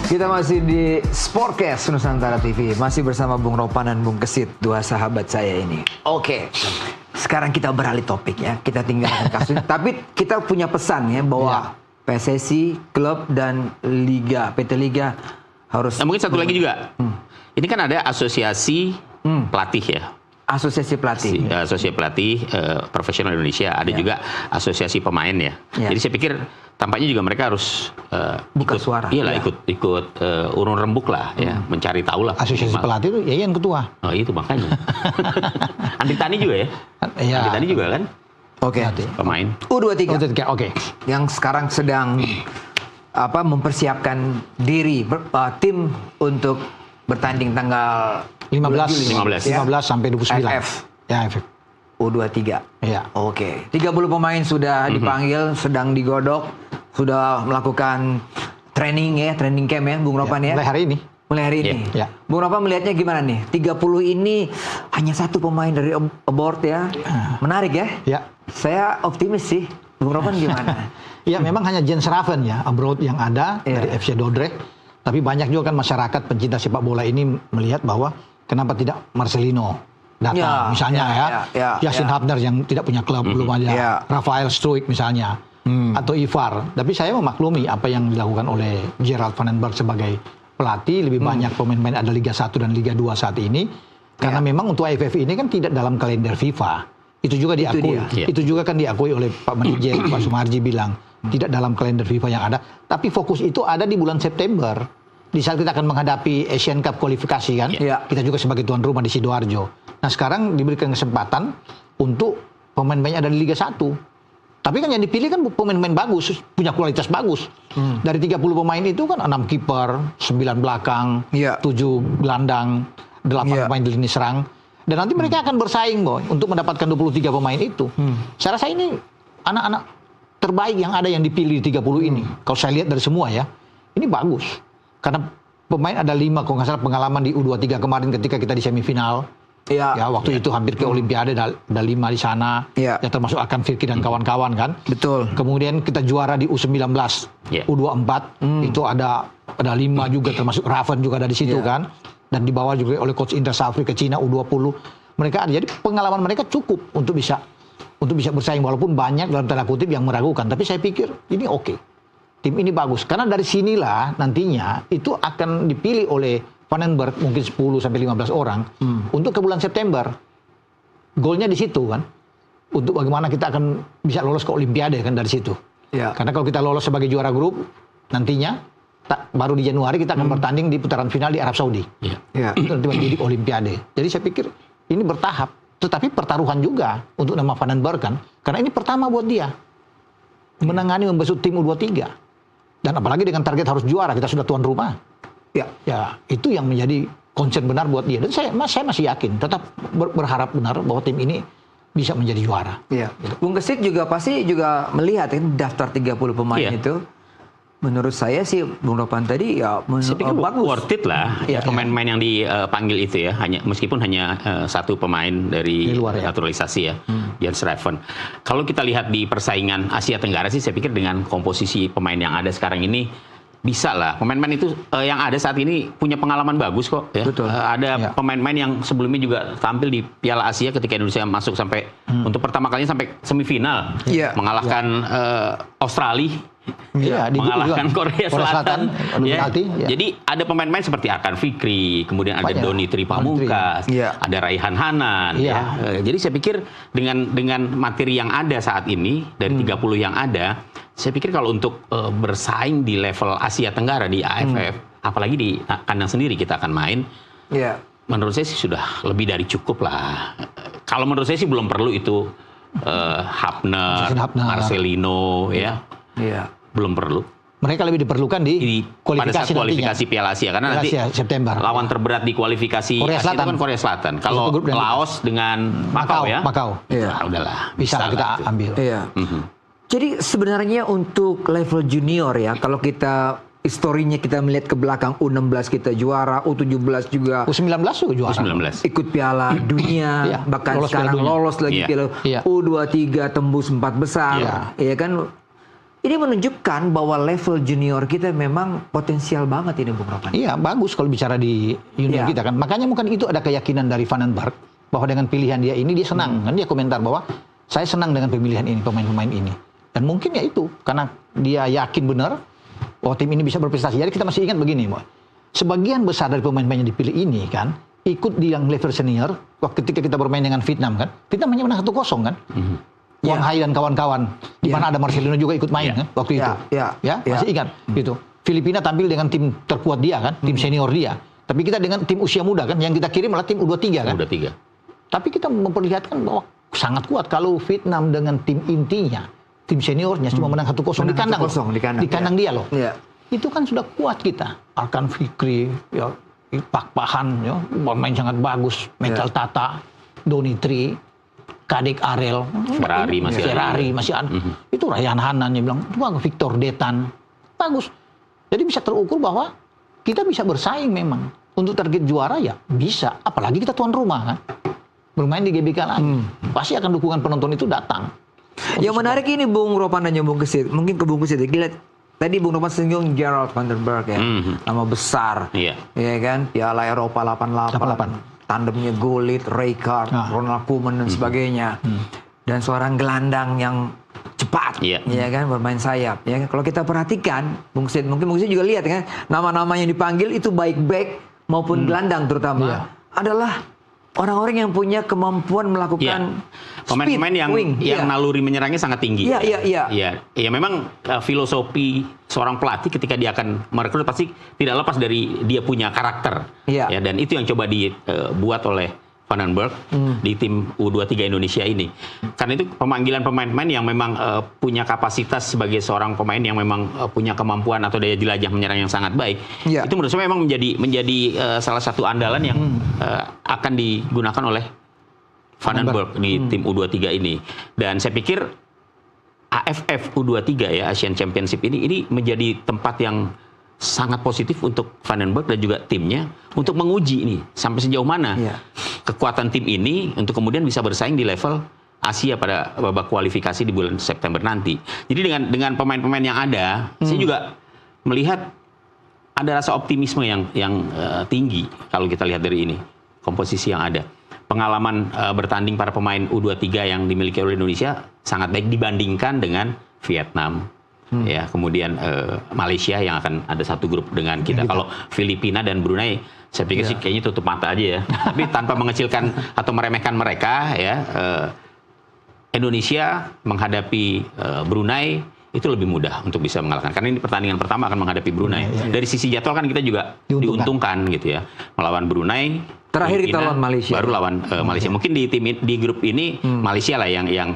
Kita masih di Sportcast Nusantara TV. Masih bersama Bung Ropan dan Bung Kesit, dua sahabat saya ini. Oke, sekarang kita beralih topik ya. Kita tinggalkan kasus. Tapi kita punya pesan ya bahwa PSSI, klub dan liga, PT Liga harus. Nah, mungkin satu lagi juga. Ini kan ada asosiasi pelatih ya. Asosiasi pelatih. Asosiasi pelatih profesional Indonesia. Ada juga asosiasi pemain ya. Jadi saya pikir tampaknya juga mereka harus buka ikut, suara. Iyalah, ikut urun rembuk lah ya, mencari tahu lah. Asosiasi pelatih itu Yayan ketua. Oh itu makanya. Anti Tani juga ya. Anti Tani juga kan. Oke. Pemain. U23. Oke. Yang sekarang sedang mempersiapkan diri tim untuk bertanding tanggal 15 sampai 29. AFF. Ya, AFF. U23. Iya. Oke. 30 pemain sudah dipanggil, sedang digodok, sudah melakukan training camp ya, Bung Ropan ya. Mulai hari ini. Ya. Bung Ropan melihatnya gimana nih? 30 ini hanya satu pemain dari abroad ya. Menarik ya? Ya. Saya optimis sih. Bung Ropan gimana? Ya, memang hanya Jens Raven ya, abroad yang ada dari FC Dordrecht. Tapi banyak juga kan masyarakat pencinta sepak bola ini melihat bahwa kenapa tidak Marcelino datang misalnya Justin Hubner yang tidak punya klub belum ada, Rafael Struijk misalnya, atau Ivar. Tapi saya memaklumi apa yang dilakukan oleh Gerald van den Berg sebagai pelatih, lebih banyak pemain-pemain ada Liga 1 dan Liga 2 saat ini. Karena memang untuk AFF ini kan tidak dalam kalender FIFA. Itu juga diakui. Itu juga kan diakui oleh Pak Manajer, Pak Sumarji bilang tidak dalam kalender FIFA yang ada. Tapi fokus itu ada di bulan September. Di saat kita akan menghadapi Asian Cup kualifikasi kan. Kita juga sebagai tuan rumah di Sidoarjo. Nah sekarang diberikan kesempatan untuk pemain-pemain ada di Liga 1. Tapi kan yang dipilih kan pemain-pemain bagus, punya kualitas bagus. Dari 30 pemain itu kan 6 kiper, 9 belakang, 7 gelandang, 8 pemain di lini serang. Dan nanti mereka akan bersaing boy untuk mendapatkan 23 pemain itu. Saya rasa ini anak-anak terbaik yang ada yang dipilih di 30 ini. Kalau saya lihat dari semua ya, ini bagus. Karena pemain ada 5 kalau nggak salah pengalaman di U23 kemarin ketika kita di semifinal. Ya waktu itu hampir ke Olimpiade, ada 5 di sana. Ya termasuk Akan Firki dan kawan-kawan kan. Betul. Kemudian kita juara di U19, U24 itu ada 5 juga termasuk Raven juga ada di situ kan. Dan dibawa juga oleh coach Indra Safri ke Cina U20. Mereka ada. Jadi pengalaman mereka cukup untuk bisa bersaing walaupun banyak dalam tanda kutip yang meragukan. Tapi saya pikir ini oke. Tim ini bagus karena dari sinilah nantinya itu akan dipilih oleh Van den Berg mungkin 10 sampai 15 orang untuk ke bulan September. Golnya di situ kan. Untuk bagaimana kita akan bisa lolos ke Olimpiade kan dari situ. Karena kalau kita lolos sebagai juara grup nantinya baru di Januari kita akan bertanding di putaran final di Arab Saudi. Itu nanti menjadi Olimpiade. Jadi saya pikir ini bertahap. Tetapi pertaruhan juga untuk nama Van den Berg kan. Karena ini pertama buat dia. Menangani membesut tim U23. Dan apalagi dengan target harus juara, kita sudah tuan rumah. Ya itu yang menjadi concern benar buat dia. Dan saya masih yakin, tetap berharap benar bahwa tim ini bisa menjadi juara. Bung Kesit juga pasti juga melihat kan daftar 30 pemain itu. Menurut saya sih Bung Ropan tadi saya pikir bagus. Worth it lah. Pemain-pemain yang dipanggil itu ya, meskipun hanya satu pemain dari luar, naturalisasi ya, Jens Raven. Kalau kita lihat di persaingan Asia Tenggara sih, saya pikir dengan komposisi pemain yang ada sekarang ini bisa lah. Pemain-pemain itu yang ada saat ini punya pengalaman bagus kok. Ya. Betul. Ada pemain-pemain yang sebelumnya juga tampil di Piala Asia ketika Indonesia masuk sampai untuk pertama kalinya sampai semifinal, mengalahkan Australia. Mengalahkan Korea Selatan. Jadi ada pemain-pemain seperti Akan Fikri, kemudian ada Doni Tripamukas, ada Raihan Hanan. Jadi saya pikir dengan materi yang ada saat ini dari 30 yang ada, saya pikir kalau untuk bersaing di level Asia Tenggara di AFF, apalagi di kandang sendiri kita akan main. Menurut saya sih sudah lebih dari cukup lah. Kalau menurut saya sih belum perlu itu Hubner, Marcelino belum perlu. Mereka lebih diperlukan di pada saat kualifikasi Piala Asia karena nanti September. Lawan terberat di kualifikasi Korea Selatan. Asia itu kan Korea Selatan. Kalau Laos dengan Makau ya. Nah, udahlah. Bisa kita ambil. Jadi sebenarnya untuk level junior ya, kalau kita historinya kita melihat ke belakang, U16 kita juara, U17 juga, U19 juga juara. U19 ikut Piala Dunia, bahkan sekarang lolos lagi Piala U23 tembus 4 besar, ya kan. ini menunjukkan bahwa level junior kita memang potensial banget ini Bung Ropan. Iya, bagus kalau bicara di junior kita kan. Makanya mungkin itu ada keyakinan dari Vandenberg bahwa dengan pilihan dia ini dia senang. Kan dia komentar bahwa saya senang dengan pemilihan ini, pemain-pemain ini. Dan mungkin ya itu karena dia yakin benar bahwa tim ini bisa berprestasi. Jadi kita masih ingat begini, Boy. Sebagian besar dari pemain-pemain yang dipilih ini kan ikut di yang level senior ketika kita bermain dengan Vietnam kan. Vietnam hanya menang 1-0 kan. Wang Hai dan kawan-kawan, di mana ada Marcelino juga ikut main kan waktu itu. Masih ingat gitu. Filipina tampil dengan tim terkuat dia kan, tim senior dia. Tapi kita dengan tim usia muda kan, yang kita kirim malah tim U23 kan. U23. Tapi kita memperlihatkan bahwa sangat kuat kalau Vietnam dengan tim intinya, tim seniornya cuma menang 1-0 di kandang. Di kandang dia loh. Itu kan sudah kuat kita. Arkan Fikri, ya, Pak Pahan, ya, pemain sangat bagus. Michael Tata, Doni Tri, Kadek Arel, Ferrari masih ada. Itu Ryan Hanan yang bilang, itu Victor Detan, bagus. Jadi bisa terukur bahwa kita bisa bersaing memang untuk target juara ya bisa. Apalagi kita tuan rumah kan, bermain di GBK lagi, pasti akan dukungan penonton itu datang. Yang menarik ini Bung Ropan dan Bung Gesit, mungkin ke Bung Gesit. Gila, tadi Bung Ropan singgung Gerald Vandenberg ya, nama besar, ya kan, Piala Eropa 88. Tandemnya Gullit, Rijkaard, Ronald Koeman dan sebagainya. Dan seorang gelandang yang cepat, ya kan, bermain sayap. Ya kan? Kalau kita perhatikan, Bung Sid, mungkin Bung Sid juga lihat kan, nama-nama yang dipanggil itu baik back maupun gelandang terutama adalah orang-orang yang punya kemampuan melakukan pemain-pemain yang naluri menyerangnya sangat tinggi. Iya, memang filosofi seorang pelatih ketika dia akan merekrut pasti tidak lepas dari dia punya karakter. Ya, dan itu yang coba dibuat oleh Vandenberg di tim U23 Indonesia ini. Karena itu pemanggilan pemain-pemain yang memang punya kapasitas sebagai seorang pemain yang memang punya kemampuan atau daya jelajah menyerang yang sangat baik. Itu menurut saya memang menjadi salah satu andalan yang akan digunakan oleh Vandenberg di tim U23 ini. Dan saya pikir AFF U23 ya, Asian Championship ini menjadi tempat yang sangat positif untuk Vandenberg dan juga timnya untuk menguji ini sampai sejauh mana kekuatan tim ini untuk kemudian bisa bersaing di level Asia pada babak kualifikasi di bulan September nanti. Jadi dengan pemain-pemain yang ada, saya juga melihat ada rasa optimisme yang tinggi kalau kita lihat dari ini komposisi yang ada. Pengalaman bertanding para pemain U23 yang dimiliki oleh Indonesia sangat baik dibandingkan dengan Vietnam. Ya, kemudian Malaysia yang akan ada satu grup dengan kita. Kalau Filipina dan Brunei, saya pikir sih kayaknya tutup mata aja ya. Tapi tanpa mengecilkan atau meremehkan mereka, ya Indonesia menghadapi Brunei itu lebih mudah untuk bisa mengalahkan. Karena ini pertandingan pertama akan menghadapi Brunei. Dari sisi jadwal kan kita juga diuntungkan gitu ya, melawan Brunei. Terakhir kita lawan Malaysia. Baru lawan Malaysia. Mungkin di grup ini Malaysia lah yang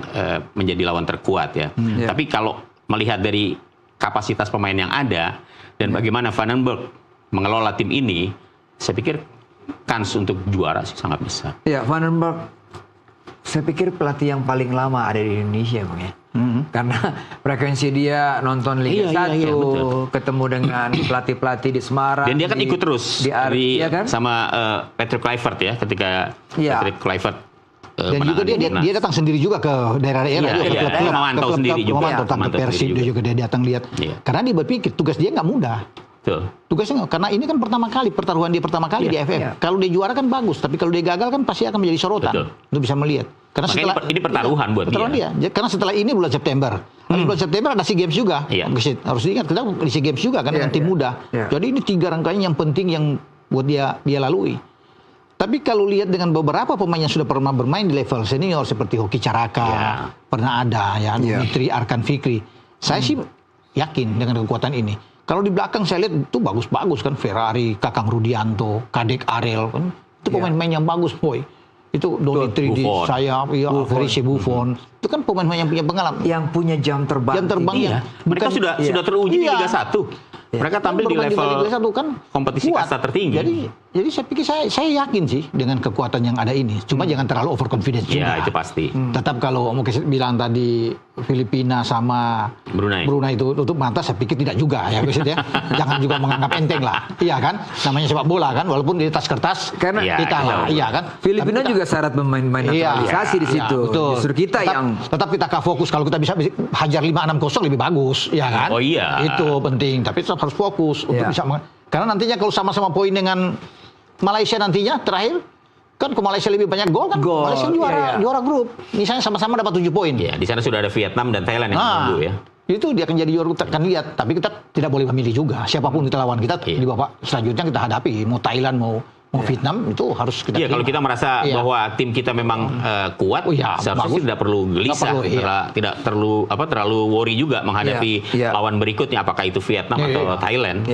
menjadi lawan terkuat ya. Tapi kalau melihat dari kapasitas pemain yang ada dan bagaimana Vandenberg mengelola tim ini, saya pikir kans untuk juara sih sangat besar. Ya, Vandenberg saya pikir pelatih yang paling lama ada di Indonesia, Bang ya. Karena frekuensi dia nonton Liga 1, ketemu dengan pelatih-pelatih di Semarang. Dan dia kan ikut terus kan? sama Patrick Kluivert ya, ketika Patrick Kluivert dan juga dia datang sendiri juga ke daerah-daerah, ke memantau sendiri juga, tentang ke Persib dia juga dia datang lihat. Karena dia berpikir tugas dia nggak mudah. Tugasnya karena ini kan pertaruhan dia pertama kali di AFF. Kalau dia juara kan bagus, tapi kalau dia gagal kan pasti akan menjadi sorotan. Untuk bisa melihat. Karena setelah ini pertaruhan buat dia. Karena setelah ini bulan September. Bulan September ada SEA Games juga. Harus diingat kita di SEA Games juga kan dengan tim muda. Jadi ini 3 rangkaian yang penting yang buat dia lalui. Tapi kalau lihat dengan beberapa pemain yang sudah pernah bermain di level senior seperti Hoki Caraka, pernah ada ya, Dimitri Arkan Fikri. Saya sih yakin dengan kekuatan ini. Kalau di belakang saya lihat itu bagus-bagus kan, Ferrari, Kakang Rudianto, Kadek Arel kan. Itu pemain-pemain yang bagus, boy. Itu Doni Tri di sayap, Felice Buffon. Itu kan pemain-pemain yang punya pengalaman, yang punya jam terbang. Mereka sudah teruji di Liga 1. Mereka tampil di level Liga 1 kan kompetisi kuat. kasta tertinggi. Jadi Jadi saya pikir saya yakin sih dengan kekuatan yang ada ini. Cuma jangan terlalu overconfident juga. Ya, itu pasti. Tetap kalau mau bilang tadi Filipina sama Brunei itu tutup mata, saya pikir tidak juga ya, ya. Jangan juga menganggap enteng lah. Iya kan? Namanya sepak bola kan, walaupun di atas kertas karena kita lah, iya kan? Filipina juga syarat pemain-pemain naturalisasi di situ. Betul. Justru kita tetap kita fokus, kalau kita bisa hajar 5-6-0 lebih bagus, ya kan? Oh iya. Itu penting, tapi tetap harus fokus untuk bisa karena nantinya kalau sama-sama poin dengan Malaysia nantinya terakhir kan, ke Malaysia lebih banyak gol kan, Malaysia juara grup, misalnya sama-sama dapat 7 poin. Iya, di sana sudah ada Vietnam dan Thailand yang menunggu ya. Itu dia akan jadi juara, kita akan lihat. Tapi kita tidak boleh memilih juga siapapun kita lawan, kita di babak selanjutnya kita hadapi, mau Thailand mau Vietnam, itu harus kita. Iya, kalau kita merasa bahwa tim kita memang kuat, seharusnya tidak perlu gelisah, tidak terlalu worry juga menghadapi lawan berikutnya, apakah itu Vietnam atau Thailand.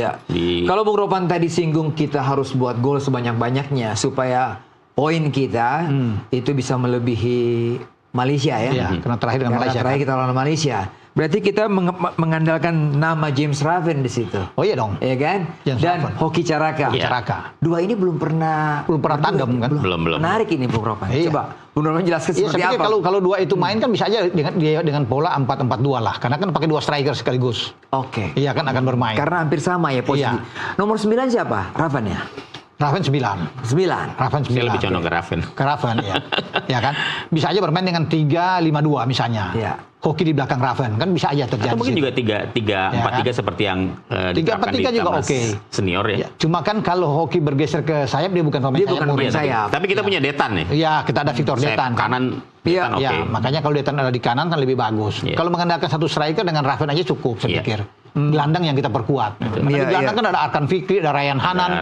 Kalau Bung Ropan tadi singgung kita harus buat gol sebanyak-banyaknya supaya poin kita itu bisa melebihi Malaysia ya. Karena terakhir dengan Malaysia. Terakhir kita lawan Malaysia. Berarti kita mengandalkan nama James Raven di situ. Oh iya dong. Iya kan? James dan Raven. Hoki Caraka. Dua ini belum pernah tandem kan? Belum. Menarik ini Bung Ropan. Coba Bung Ropan jelaskan seperti apa. Kalau dua itu main kan bisa aja dengan pola 4-4-2 lah. Karena kan pakai 2 striker sekaligus. Oke. Iya kan akan bermain. Karena hampir sama ya posisi. Nomor 9 siapa? Raven ya? Raven 9. Raven 9. Saya lebih condong ke Raven. Ke Raven ya. Ya kan? Bisa aja bermain dengan 3-5-2 misalnya. Iya. Hoki di belakang Raven kan bisa aja terjadi. Atau mungkin juga 3-4-3 seperti yang diterapkan di Timnas senior ya. Cuma kan kalau Hoki bergeser ke sayap, dia bukan pemain sayap. Tapi kita punya Detan nih. Iya, kita ada Victor Detan. Kanan. Iya, makanya kalau Detan ada di kanan kan lebih bagus. Kalau mengandalkan satu striker dengan Raven aja cukup, saya pikir. Gelandang yang kita perkuat. Di gelandang kan ada Arkan Fikri, ada Ryan Hanan.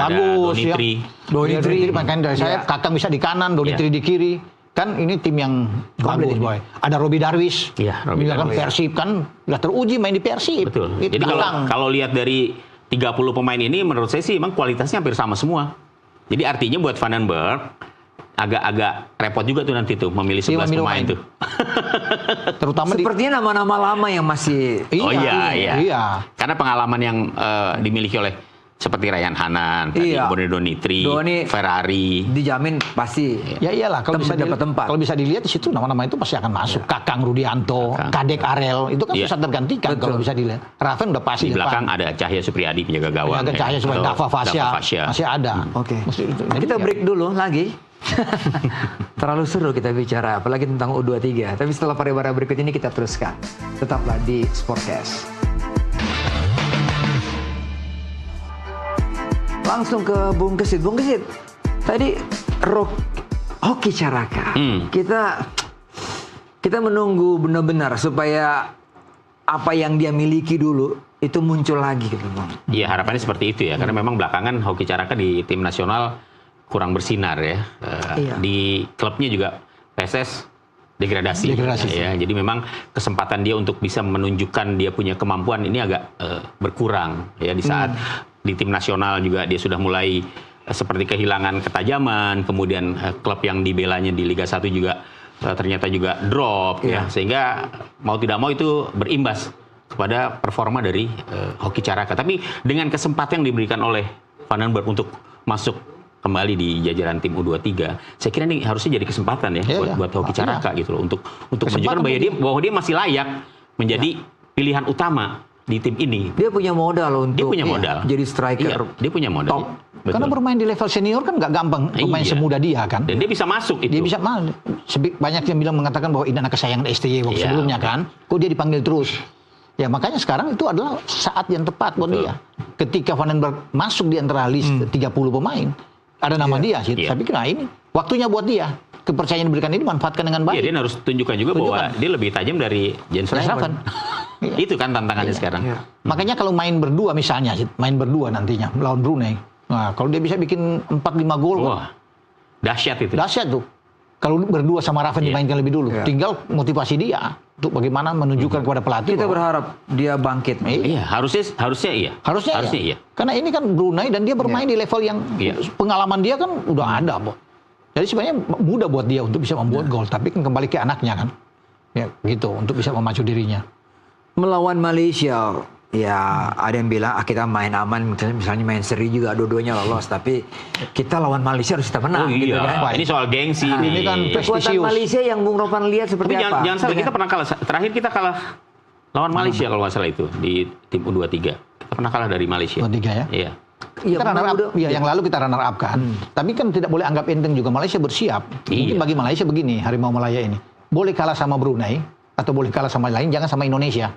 Bagus, ada Donitri. Makanya dari sayap, Kakang bisa di kanan, Donitri di kiri. Kan ini tim yang bagus, boy. Ada Robi Darwis. Iya, Robi Darwis. Persib kan udah teruji main di Persib. Betul. Jadi kalau lihat dari 30 pemain ini, menurut saya sih memang kualitasnya hampir sama semua. Jadi artinya buat Vandenberg agak repot juga tuh nanti tuh memilih 11 pemain tuh. Terutama sepertinya nama-nama lama yang masih. Iya. Karena pengalaman yang dimiliki oleh seperti Ryan Hanan, Donitri, Ferrari, dijamin pasti. Ya iyalah, kalau bisa dapat tempat. Kalau bisa dilihat di situ nama-nama itu pasti akan masuk. Kakang Rudianto, Kadek Arel, itu kan bisa tergantikan kalau bisa dilihat. Raven udah pasti di belakang ada Cahya Supriyadi penjaga gawang. Cahya Supriyadi, Dava Fasya masih ada. Oke. Kita break dulu lagi. Terlalu seru kita bicara, apalagi tentang U23. Tapi setelah pariwara berikut ini kita teruskan. Tetaplah di Sportcast. Langsung ke Bung Kesit. Bung Kesit, tadi Hoki Caraka. Kita menunggu benar-benar supaya apa yang dia miliki dulu itu muncul lagi gitu, Bang. Iya, harapannya seperti itu ya. Karena memang belakangan Hoki Caraka di tim nasional kurang bersinar ya. Di klubnya juga PSS degradasi. Ya. Jadi memang kesempatan dia untuk bisa menunjukkan dia punya kemampuan ini agak berkurang ya di saat di tim nasional juga dia sudah mulai seperti kehilangan ketajaman, kemudian klub yang dibelanya di Liga 1 juga ternyata juga drop ya, sehingga mau tidak mau itu berimbas kepada performa dari Hoki Caraka. Tapi dengan kesempatan yang diberikan oleh Vandenberg untuk masuk kembali di jajaran tim U23, saya kira ini harusnya jadi kesempatan ya buat Hoki Caraka gitu loh, untuk menunjukkan bahwa dia masih layak menjadi pilihan utama di tim ini. Dia punya modal untuk jadi striker. Dia punya modal. Top. Karena bermain di level senior kan nggak gampang pemain semuda dia kan. Dan dia bisa masuk itu. Dia bisa masuk. Banyak yang bilang mengatakan bahwa ini anak kesayangan STY waktu sebelumnya kan. Kok dia dipanggil terus? Ya makanya sekarang itu adalah saat yang tepat buat dia. Ketika Vandenberg masuk di antara list 30 pemain, ada nama dia sih. Saya pikir ini waktunya buat dia. Kepercayaan yang diberikan ini manfaatkan dengan baik. Iya, dia harus tunjukkan juga bahwa dia lebih tajam dari James Raven. Itu kan tantangannya sekarang. Makanya kalau main berdua misalnya, main berdua nantinya melawan Brunei. Nah, kalau dia bisa bikin 4-5 gol, dahsyat itu. Dahsyat tuh. Kalau berdua sama Raven dimainkan lebih dulu, tinggal motivasi dia untuk bagaimana menunjukkan kepada pelatih. Kita berharap dia bangkit. Iya, harusnya iya. Harusnya iya. Karena ini kan Brunei dan dia bermain di level yang pengalaman dia kan udah ada, Bo. Jadi sebenarnya mudah buat dia untuk bisa membuat gol, tapi kan kembali ke anaknya kan. Ya, gitu, untuk bisa memacu dirinya. Melawan Malaysia, Ya ada yang bilang kita main aman, misalnya main seri juga dua-duanya lolos, tapi kita lawan Malaysia harus kita menang. Oh iya, gitu kan? ini soal gengsi. Ini kan Kekuatan Malaysia yang Bung Ropan lihat seperti tapi apa? Jangan salah, kita pernah kalah. Terakhir kita kalah lawan Malaysia kalau nggak salah itu di tim U23. Kita pernah kalah dari Malaysia. U23 ya? Iya. Kita runner up, yang lalu kita runner up kan. Tapi kan tidak boleh anggap enteng juga, Malaysia bersiap. Mungkin bagi Malaysia begini, Harimau Malaya ini. Boleh kalah sama Brunei, atau boleh kalah sama lain, jangan sama Indonesia.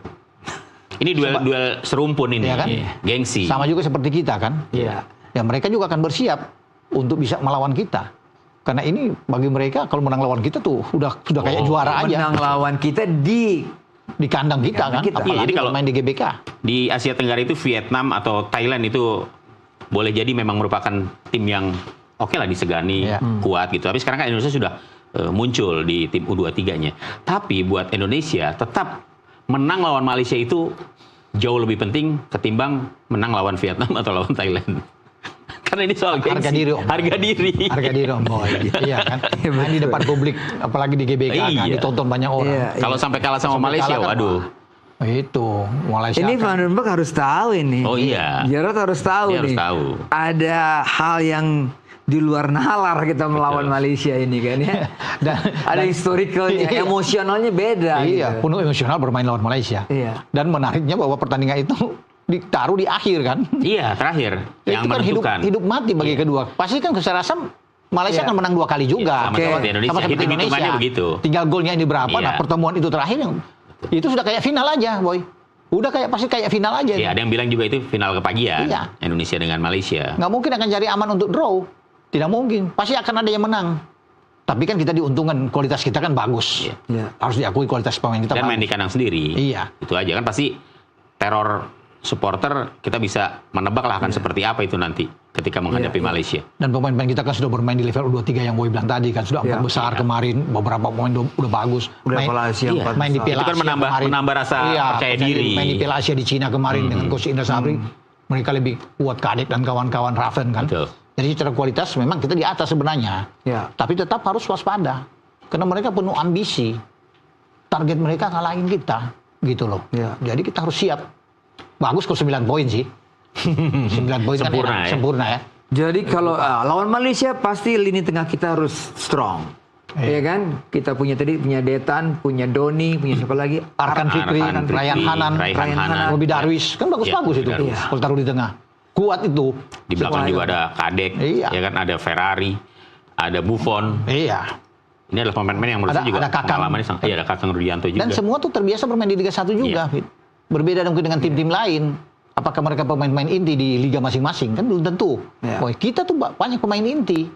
Ini duel serumpun ini, ya kan? Gengsi. Sama juga seperti kita kan. Iya. Ya mereka juga akan bersiap untuk bisa melawan kita. Karena ini bagi mereka kalau menang lawan kita tuh sudah kayak juara aja. Menang lawan kita di kandang kita kan. Apalagi jadi kalau main di GBK. Di Asia Tenggara itu Vietnam atau Thailand itu boleh jadi memang merupakan tim yang oke lah disegani, kuat gitu. Tapi sekarang kan Indonesia sudah muncul di tim U23-nya. Tapi buat Indonesia tetap menang lawan Malaysia itu jauh lebih penting ketimbang menang lawan Vietnam atau lawan Thailand. Karena ini soal gengsi. Harga diri. Harga diri Om Boy. Iya kan. Main di depan publik, apalagi di GBK kan, ditonton banyak orang. Kalau sampai kalah sama Malaysia, waduh. Itu Malaysia. Ini Van den Berg harus tahu ini. Oh iya. Jarod harus tahu Dia nih. harus tahu. Ada hal yang di luar nalar kita melawan Malaysia ini kan ya. ada historicalnya, emosionalnya beda. Iya, gitu. penuh emosional bermain lawan Malaysia. Iya. Dan menariknya bahwa pertandingan itu ditaruh di akhir kan. Iya, terakhir yang itu kan menentukan. hidup mati bagi kedua. Pasti kan saya rasa Malaysia kan menang 2 kali juga. Sama seperti Indonesia. Sama seperti Indonesia. Begitu. Tinggal golnya ini berapa? Nah, pertemuan itu terakhir yang itu sudah kayak final aja, Boy. Udah pasti kayak final aja. Iya, ada yang bilang juga itu final kepagian. Iya. Indonesia dengan Malaysia. Nggak mungkin akan cari aman untuk draw. Tidak mungkin. Pasti akan ada yang menang. Tapi kan kita diuntungkan, kualitas kita kan bagus. Iya. Harus diakui kualitas pemain kita Dan bagus. main di kandang sendiri. Iya. Itu aja kan pasti teror supporter kita bisa menebak lah akan seperti apa itu nanti ketika menghadapi Malaysia. Dan pemain-pemain kita kan sudah bermain di level U23 yang Boy bilang tadi kan sudah 4 besar kemarin, beberapa pemain udah bagus. Udah main, Piala Asia 4 main di besar. Piala Itu kan Asia kemarin. menambah rasa percaya diri. Main di Piala Asia di Cina kemarin dengan Coach Indra Sabri, mereka lebih kuat Kadek dan kawan-kawan Raven kan. Betul. Jadi secara kualitas memang kita di atas sebenarnya. Ya. Tapi tetap harus waspada. Karena mereka penuh ambisi. Target mereka ngalahin kita. Gitu loh. Ya. Jadi kita harus siap. Bagus kok 9 poin sih. 9 poin Sempurna kan ya. Sempurna ya. Jadi kalau lawan Malaysia pasti lini tengah kita harus strong. Iya kan? Kita punya Detan, punya Doni, punya siapa lagi? Arkan Fikri, Ryan Hanan, Robi Darwis. Kan bagus-bagus itu. Kalau taruh di tengah. Kuat itu. Di belakang juga ada Kadek, ya kan, ada Ferrari, ada Buffon. Iya. Ini adalah pemain-pemain yang menurut saya juga pengalamannya sangat. Iya, ada Kakang Rudianto juga. Dan semua tuh terbiasa bermain di Liga 1 juga. Fit. Berbeda mungkin dengan tim-tim lain. Apakah mereka pemain-pemain inti di liga masing-masing? Kan belum tentu. Boy, kita tuh banyak pemain inti.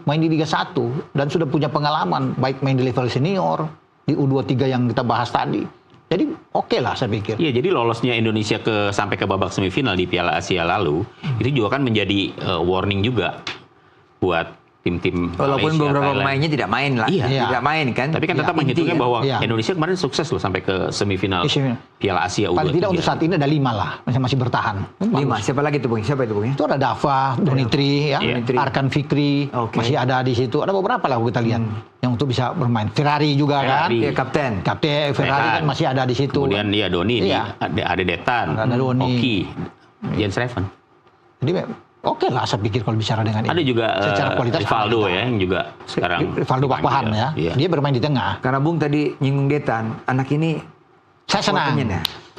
Main di Liga 1 dan sudah punya pengalaman. Baik main di level senior, di U23 yang kita bahas tadi. Jadi oke lah saya pikir. Iya, jadi lolosnya Indonesia sampai ke babak semifinal di Piala Asia lalu, itu juga kan menjadi warning juga buat tim-tim walaupun Malaysia, beberapa Thailand. pemainnya tidak main lah, tidak main kan. Tapi kan tetap menghitungnya bahwa Indonesia kemarin sukses loh sampai ke semifinal Piala Asia U23. Paling tidak untuk saat ini ada 5 lah, masih bertahan. 5, siapa lagi tuh Bung? Siapa itu Bung? Itu ada Dava, Donitri, ya, Arkan Fikri, masih ada di situ. Ada beberapa lah kita lihat yang untuk bisa bermain. Ferrari juga kan, kapten Ferrari kan masih ada di situ. Kemudian Doni, ada Detan, ada Doni, Oki, Jens Reven. Jadi oke lah saya pikir kalau bicara dengan ada ini. juga secara kualitas Rivaldo ya yang juga sekarang Rivaldo Pakpahan ya. Dia bermain di tengah. Karena Bung tadi nyinggung Detan, anak ini saya senang.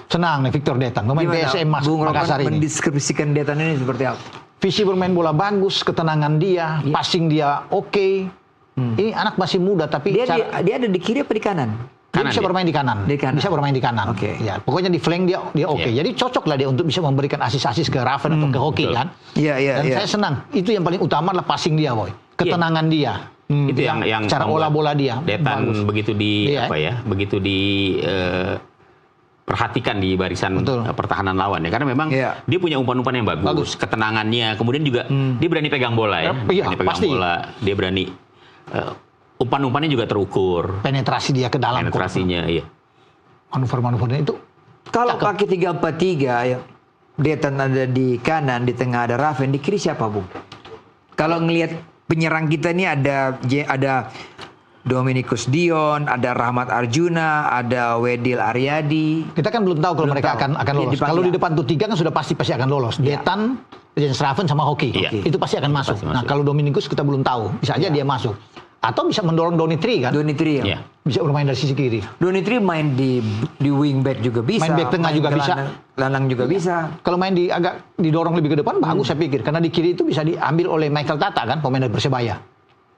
Senang nih Victor Detan, pemain PSM Bung Makassar ini. mendeskripsikan Detan ini seperti apa? Visi bermain bola bagus, ketenangan dia, passing dia oke. Ini anak masih muda tapi dia ada di kiri apa di kanan? Dia bisa bermain di kanan. Bisa bermain di kanan. Ya, pokoknya di flank dia oke. Jadi cocok lah dia untuk bisa memberikan asis-asis ke Raven atau ke Hoki kan. Iya. Dan saya senang. Itu yang paling utama adalah passing dia, Boy. Ketenangan dia. Itu yang cara olah bola dia. Detan bagus. Begitu di perhatikan di barisan pertahanan lawan ya. Karena memang dia punya umpan-umpan yang bagus. Ketenangannya, kemudian juga dia berani pegang bola ya. Berani pegang bola, dia berani umpan-umpannya juga terukur. Penetrasi dia ke dalam. Penetrasinya, iya. Manuver-manuvernya itu. Kalau pakai 3-4-3, ya, Detan ada di kanan, di tengah ada Raven, di kiri siapa, Bung? Kalau ngelihat penyerang kita ini ada Dominikus Dion, ada Rahmat Arjuna, ada Wedil Aryadi. Kita kan belum tahu kalau mereka akan lolos. Kalau di depan tuh 3 kan sudah pasti akan lolos. Detan, Schraven sama Hoki. Itu pasti akan masuk. Nah, kalau Dominikus kita belum tahu. Bisa aja dia masuk. Atau bisa mendorong Donitri kan? Donitri bisa bermain dari sisi kiri. Donitri main di wingback juga bisa. Main back tengah juga bisa. Lanang juga bisa. Kalau main agak didorong lebih ke depan bagus saya pikir. Karena di kiri itu bisa diambil oleh Michael Tata kan, pemain dari Persebaya.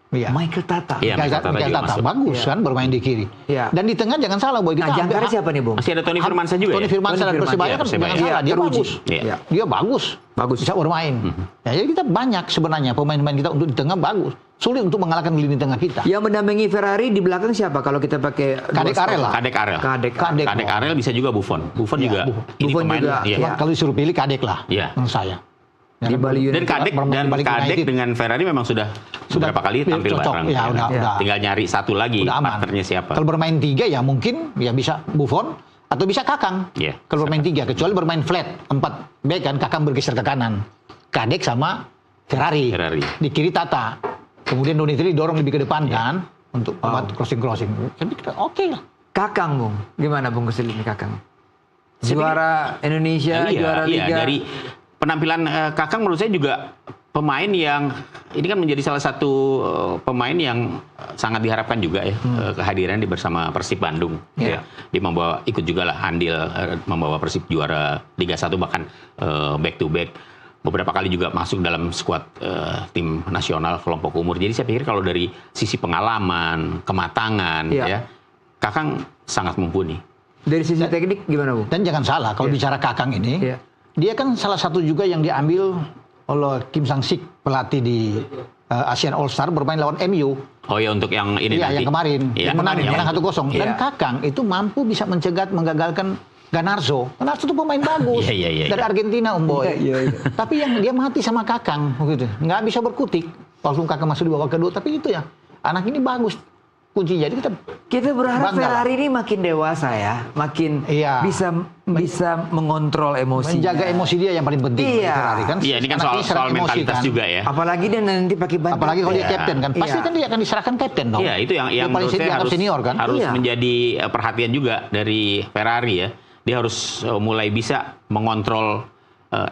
Iya. Michael Tata. Iya, Michael Tata bagus kan bermain di kiri. Dan di tengah jangan salah Boy. Nah, jangkarnya siapa nih, Bung? Masih ada Tony Firmansyah juga. Tony Firmansyah dan Persebaya kan jangan salah, dia bagus. Dia bagus. Bisa bermain. Ya, jadi kita banyak sebenarnya pemain-pemain kita untuk di tengah bagus. Sulit untuk mengalahkan lini tengah kita. Yang mendampingi Ferrari di belakang siapa kalau kita pakai Kadek Arel lah. Kadek Arel bisa juga Buffon. Buffon juga. Ini pemain. Kalau disuruh pilih Kadek lah menurut saya. Di Bali dan Kadek dengan Ferrari memang sudah beberapa kali tampil bareng. Ya, udah. Tinggal nyari satu lagi partnernya siapa. Kalau bermain 3 ya mungkin ya bisa Buffon atau bisa Kakang. Kalau bermain 3 kecuali bermain flat 4 back kan Kakang bergeser ke kanan. Kadek sama Ferrari. Di kiri Tata. Kemudian Donitri dorong lebih ke depan kan untuk crossing. Jadi oke lah. Kakang, Bung. Gimana Bung Kesil ini Kakang? Juara Indonesia, juara Liga. Dari penampilan Kakang menurut saya juga pemain yang ini kan menjadi salah satu pemain yang sangat diharapkan juga ya kehadiran di bersama Persib Bandung. Dia ikut juga lah andil membawa Persib juara Liga 1 bahkan back to back. Beberapa kali juga masuk dalam skuad tim nasional kelompok umur. Jadi saya pikir kalau dari sisi pengalaman, kematangan ya Kakang sangat mumpuni. Dari sisi teknik gimana, Bu? Dan jangan salah kalau bicara Kakang ini dia kan salah satu juga yang diambil oleh Kim Sang-sik, pelatih di Asian All Star bermain lawan MU. Oh ya untuk yang ini nanti. Yang kemarin. Menang 1-0. Dan Kakang itu mampu bisa menggagalkan Ganarzo. Ganarzo itu pemain bagus. Dari Argentina, Om Boy. Tapi yang dia mati sama Kakang. Begitu. Nggak bisa berkutik. Walaupun Kakang masuk di babak kedua. Tapi itu ya. Anak ini bagus. Kuncinya. Jadi kita berharap Ferrari ini makin dewasa ya, makin bisa mengontrol emosi, menjaga emosi dia yang paling penting. Ferrari kan. Iya, ini kan soal mentalitas juga ya. Apalagi dia nanti pakai ban. Apalagi kalau dia kapten kan, pasti kan dia akan diserahkan kapten dong. Iya, itu yang menurut saya harus senior kan. Harus menjadi perhatian juga dari Ferrari ya. Dia harus mulai bisa mengontrol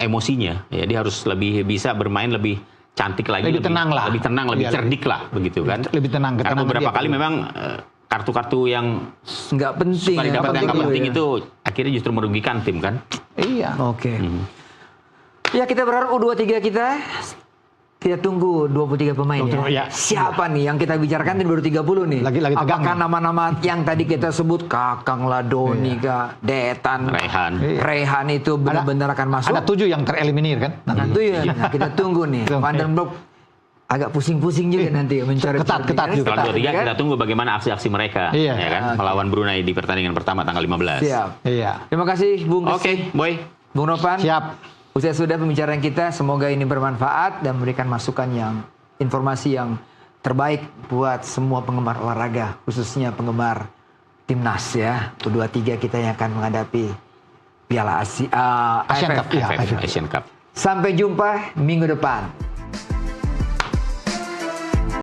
emosinya. Ya, dia harus lebih bisa bermain lebih cantik lagi, lebih tenang, lebih cerdik lah, begitu kan? Lebih tenang. Karena beberapa kali memang kartu-kartu yang nggak penting, yang penting itu akhirnya justru merugikan tim kan? Iya. Oke. Ya kita berharap U23 kita tunggu 23 pemain ya. Siapa nih yang kita bicarakan ini baru 30 nih. Lagi apakah nama-nama yang tadi kita sebut Kakang Ladoni, Detan, Rehan itu benar-benar akan masuk? Ada 7 yang tereliminir kan? Itu ya. Nah, kita tunggu nih. Vandenbroek agak pusing-pusing juga nanti mencari ketat juga. Kalau 23 kita tunggu bagaimana aksi-aksi mereka ya kan melawan Brunei di pertandingan pertama tanggal 15. Siap. Terima kasih Bung. Oke, Boy. Bung Novan. Siap. Usai sudah pembicaraan kita, semoga ini bermanfaat dan memberikan masukan informasi yang terbaik buat semua penggemar olahraga, khususnya penggemar timnas ya. U23 kita yang akan menghadapi Piala Asia, Asian Cup. Sampai jumpa minggu depan.